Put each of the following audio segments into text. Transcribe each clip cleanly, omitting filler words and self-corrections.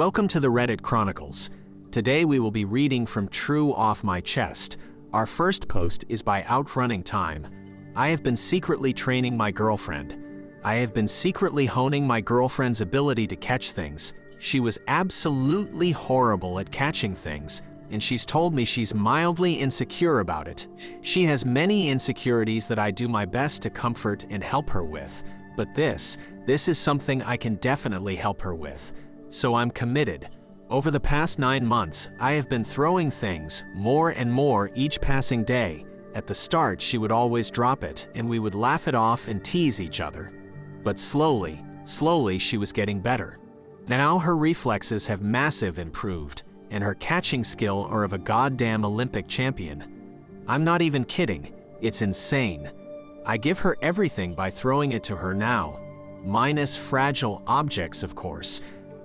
Welcome to the Reddit Chronicles. Today we will be reading from TrueOffMyChest. Our first post is by Outrunning Time. I have been secretly training my girlfriend. I have been secretly honing my girlfriend's ability to catch things. She was absolutely horrible at catching things, and she's told me she's mildly insecure about it. She has many insecurities that I do my best to comfort and help her with. But this is something I can definitely help her with. So I'm committed. Over the past 9 months, I have been throwing things more and more each passing day. At the start, she would always drop it, and we would laugh it off and tease each other. But slowly, she was getting better. Now her reflexes have massive improved, and her catching skill are of a goddamn Olympic champion. I'm not even kidding, it's insane. I give her everything by throwing it to her now. Minus fragile objects, of course.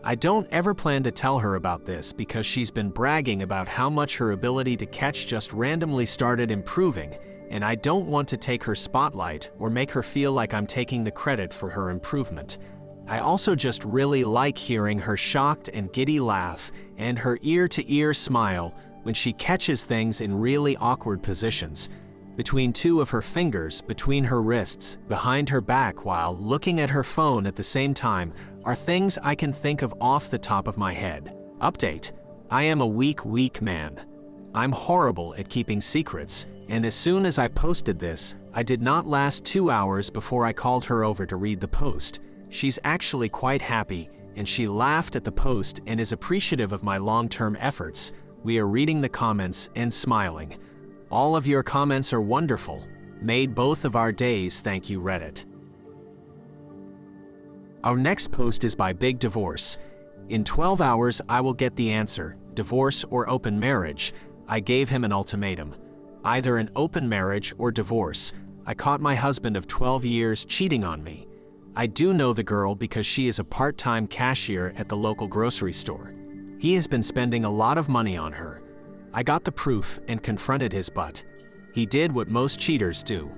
I don't ever plan to tell her about this because she's been bragging about how much her ability to catch just randomly started improving, and I don't want to take her spotlight or make her feel like I'm taking the credit for her improvement. I also just really like hearing her shocked and giddy laugh and her ear-to-ear smile when she catches things in really awkward positions. Between two of her fingers, between her wrists, behind her back while looking at her phone at the same time are things I can think of off the top of my head. Update: I am a weak man. I'm horrible at keeping secrets, and as soon as I posted this, I did not last 2 hours before I called her over to read the post. She's actually quite happy, and she laughed at the post and is appreciative of my long-term efforts. We are reading the comments and smiling. All of your comments are wonderful. Made both of our days, thank you, Reddit. Our next post is by Big Divorce. In 12 hours, I will get the answer, divorce or open marriage. I gave him an ultimatum. Either an open marriage or divorce. I caught my husband of 12 years cheating on me. I do know the girl because she is a part-time cashier at the local grocery store. He has been spending a lot of money on her. I got the proof and confronted his butt. He did what most cheaters do.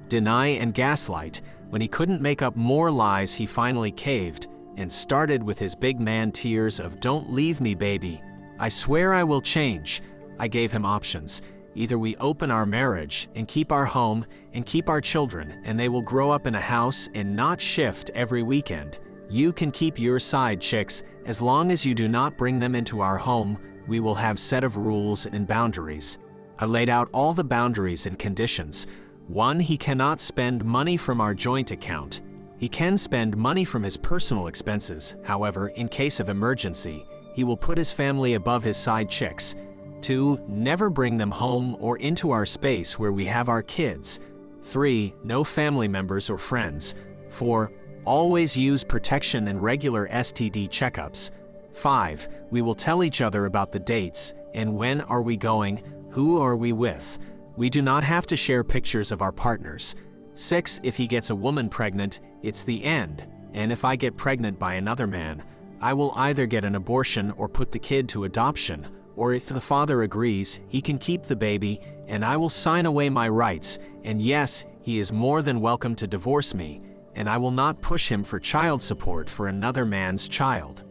Deny and gaslight. When he couldn't make up more lies, he finally caved and started with his big man tears of "Don't leave me, baby. I swear I will change." I gave him options. Either we open our marriage and keep our home and keep our children, and they will grow up in a house and not shift every weekend. You can keep your side chicks as long as you do not bring them into our home. We will have set of rules and boundaries. I laid out all the boundaries and conditions. 1, he cannot spend money from our joint account. He can spend money from his personal expenses. However, in case of emergency, he will put his family above his side chicks. 2, never bring them home or into our space where we have our kids. 3, no family members or friends. 4, always use protection and regular STD checkups. 5, we will tell each other about the dates and when are we going, who are we with. We do not have to share pictures of our partners. 6, if he gets a woman pregnant, it's the end, and if I get pregnant by another man, I will either get an abortion or put the kid to adoption, or if the father agrees, he can keep the baby and I will sign away my rights, and yes, he is more than welcome to divorce me, and I will not push him for child support for another man's child.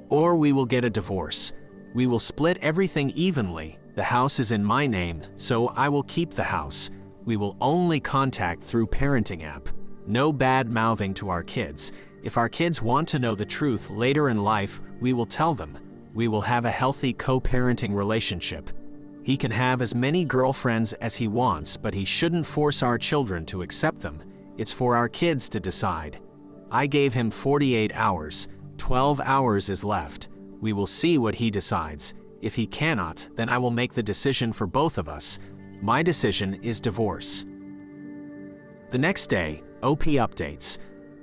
Or we will get a divorce. We will split everything evenly. The house is in my name, so I will keep the house. We will only contact through parenting app. No bad mouthing to our kids. If our kids want to know the truth later in life, we will tell them. We will have a healthy co-parenting relationship. He can have as many girlfriends as he wants, but he shouldn't force our children to accept them. It's for our kids to decide. I gave him 48 hours. 12 hours is left. We will see what he decides. If he cannot, then I will make the decision for both of us. My decision is divorce. The next day, OP updates.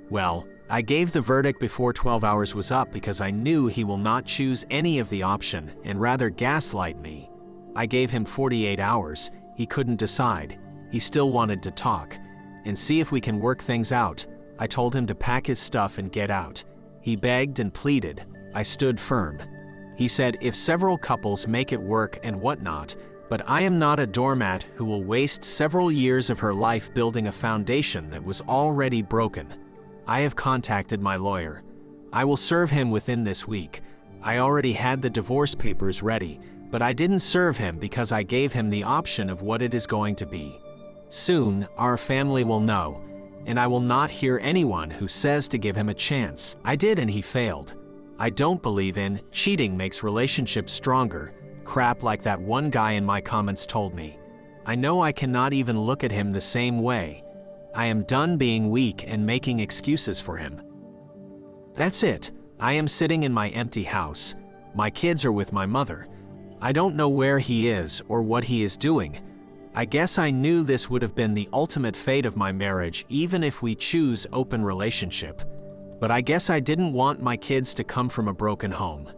Well, I gave the verdict before 12 hours was up because I knew he will not choose any of the option and rather gaslight me. I gave him 48 hours. He couldn't decide. He still wanted to talk and see if we can work things out. I told him to pack his stuff and get out. He begged and pleaded. I stood firm. He said if several couples make it work and whatnot, but I am not a doormat who will waste several years of her life building a foundation that was already broken. I have contacted my lawyer. I will serve him within this week. I already had the divorce papers ready, but I didn't serve him because I gave him the option of what it is going to be. Soon, our family will know, and I will not hear anyone who says to give him a chance. I did and he failed. I don't believe in cheating makes relationships stronger, crap like that one guy in my comments told me. I know I cannot even look at him the same way. I am done being weak and making excuses for him. That's it. I am sitting in my empty house. My kids are with my mother. I don't know where he is or what he is doing. I guess I knew this would have been the ultimate fate of my marriage even if we choose open relationship. But I guess I didn't want my kids to come from a broken home.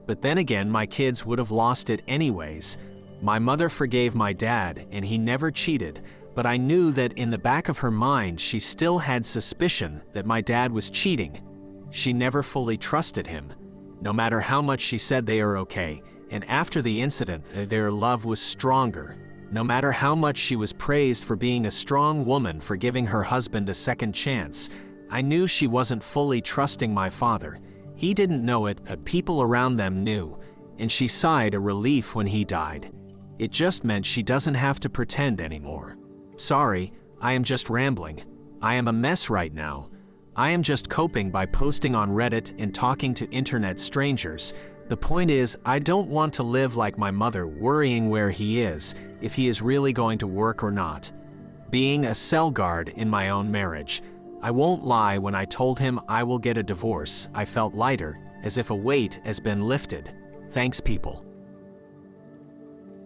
But then again, my kids would have lost it anyways. My mother forgave my dad and he never cheated, but I knew that in the back of her mind she still had suspicion that my dad was cheating. She never fully trusted him, no matter how much she said they are okay, and after the incident their love was stronger. No matter how much she was praised for being a strong woman for giving her husband a second chance, I knew she wasn't fully trusting my father. He didn't know it, but people around them knew, and she sighed a relief when he died. It just meant she doesn't have to pretend anymore. Sorry, I am just rambling. I am a mess right now. I am just coping by posting on Reddit and talking to internet strangers. The point is, I don't want to live like my mother, worrying where he is, if he is really going to work or not. Being a cell guard in my own marriage. I won't lie, when I told him I will get a divorce, I felt lighter, as if a weight has been lifted. Thanks, people.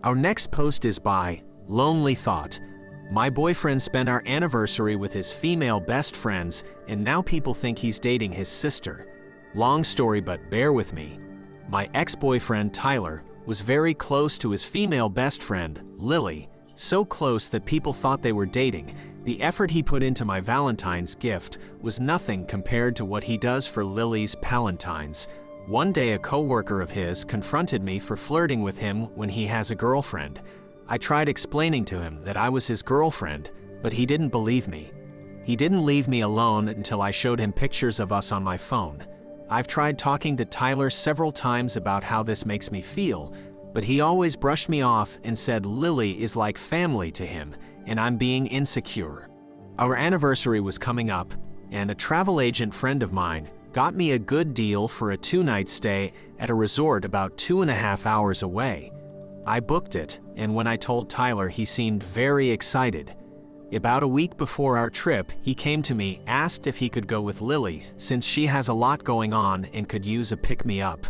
Our next post is by Lonely Thought. My boyfriend spent our anniversary with his female best friends, and now people think he's dating his sister. Long story, but bear with me. My ex-boyfriend, Tyler, was very close to his female best friend, Lily, so close that people thought they were dating. The effort he put into my Valentine's gift was nothing compared to what he does for Lily's Palantines. One day a coworker of his confronted me for flirting with him when he has a girlfriend. I tried explaining to him that I was his girlfriend, but he didn't believe me. He didn't leave me alone until I showed him pictures of us on my phone. I've tried talking to Tyler several times about how this makes me feel, but he always brushed me off and said Lily is like family to him, and I'm being insecure. Our anniversary was coming up, and a travel agent friend of mine got me a good deal for a 2-night stay at a resort about 2.5 hours away. I booked it, and when I told Tyler, he seemed very excited. About a week before our trip, he came to me, asked if he could go with Lily, since she has a lot going on and could use a pick-me-up.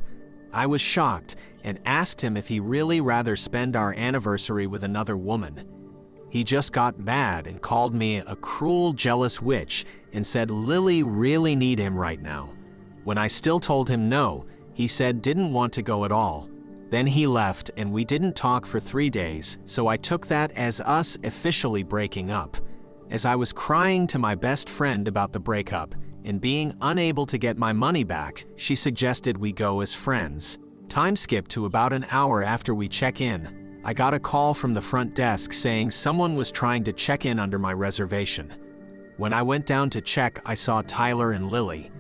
I was shocked and asked him if he really rather spend our anniversary with another woman. He just got mad and called me a cruel, jealous witch and said Lily really need him right now. When I still told him no, he said didn't want to go at all. Then he left and we didn't talk for 3 days, so I took that as us officially breaking up. As I was crying to my best friend about the breakup and being unable to get my money back, she suggested we go as friends. Time skipped to about an hour after we check in. I got a call from the front desk saying someone was trying to check in under my reservation. When I went down to check, I saw Tyler and Lily.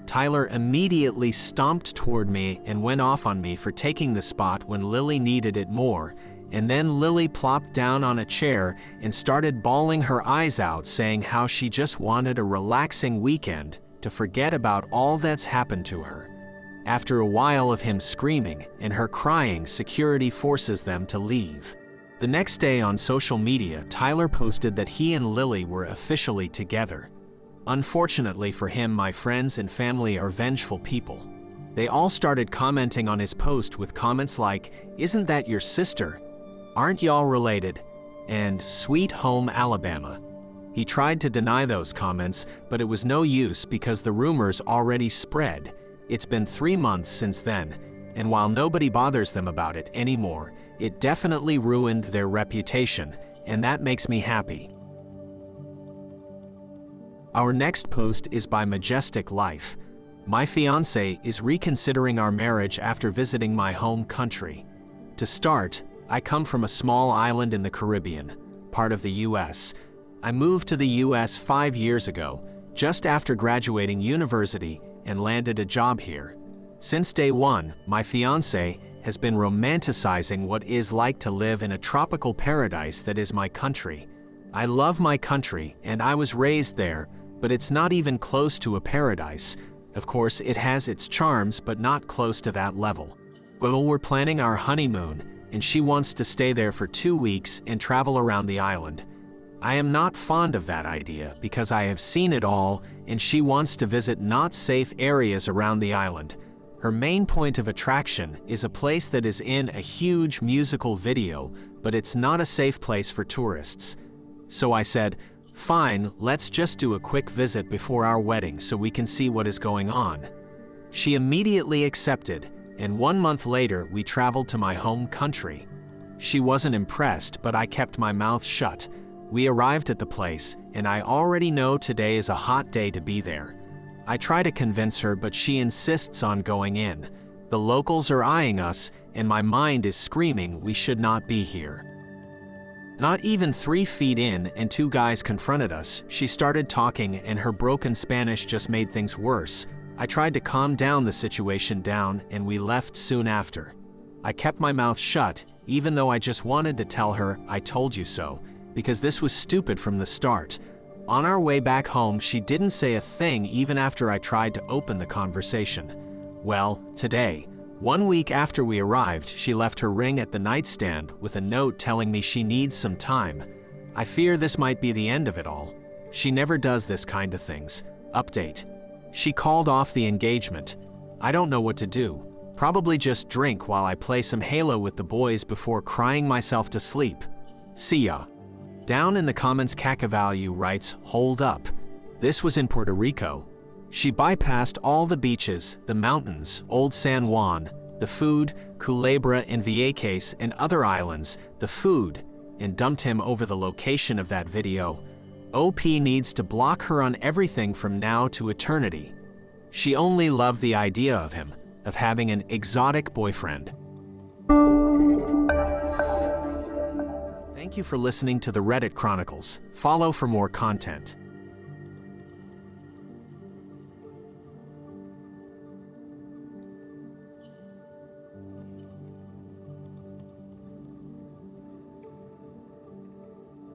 Tyler immediately stomped toward me and went off on me for taking the spot when Lily needed it more, and then Lily plopped down on a chair and started bawling her eyes out, saying how she just wanted a relaxing weekend to forget about all that's happened to her. After a while of him screaming and her crying, security forces them to leave. The next day on social media, Tyler posted that he and Lily were officially together. Unfortunately for him, my friends and family are vengeful people. They all started commenting on his post with comments like, "Isn't that your sister? Aren't y'all related?" and "Sweet Home Alabama." He tried to deny those comments, but it was no use because the rumors already spread. It's been 3 months since then, and while nobody bothers them about it anymore, it definitely ruined their reputation, and that makes me happy. Our next post is by Majestic Life. My fiancé is reconsidering our marriage after visiting my home country. To start, I come from a small island in the Caribbean, part of the US. I moved to the US 5 years ago, just after graduating university, and landed a job here. Since day one, my fiancé has been romanticizing what is like to live in a tropical paradise that is my country. I love my country and I was raised there, but it's not even close to a paradise. Of course, it has its charms, but not close to that level. Well, we're planning our honeymoon, and she wants to stay there for 2 weeks and travel around the island. I am not fond of that idea because I have seen it all, and she wants to visit not safe areas around the island. Her main point of attraction is a place that is in a huge musical video, but it's not a safe place for tourists. So I said, fine, let's just do a quick visit before our wedding so we can see what is going on. She immediately accepted, and 1 month later we traveled to my home country. She wasn't impressed, but I kept my mouth shut. We arrived at the place, and I already know today is a hot day to be there. I try to convince her, but she insists on going in. The locals are eyeing us, and my mind is screaming we should not be here. Not even 3 feet in, and 2 guys confronted us. She started talking, and her broken Spanish just made things worse. I tried to calm down the situation down, and we left soon after. I kept my mouth shut, even though I just wanted to tell her, I told you so, because this was stupid from the start. On our way back home, she didn't say a thing even after I tried to open the conversation. Well, today, 1 week after we arrived, she left her ring at the nightstand with a note telling me she needs some time. I fear this might be the end of it all. She never does this kind of things. Update. She called off the engagement. I don't know what to do. Probably just drink while I play some Halo with the boys before crying myself to sleep. See ya. Down in the comments, Cacavalue writes, hold up. This was in Puerto Rico. She bypassed all the beaches, the mountains, Old San Juan, the food, Culebra and Vieques and other islands, the food, and dumped him over the location of that video. OP needs to block her on everything from now to eternity. She only loved the idea of him, of having an exotic boyfriend. Thank you for listening to the Reddit Chronicles. Follow for more content.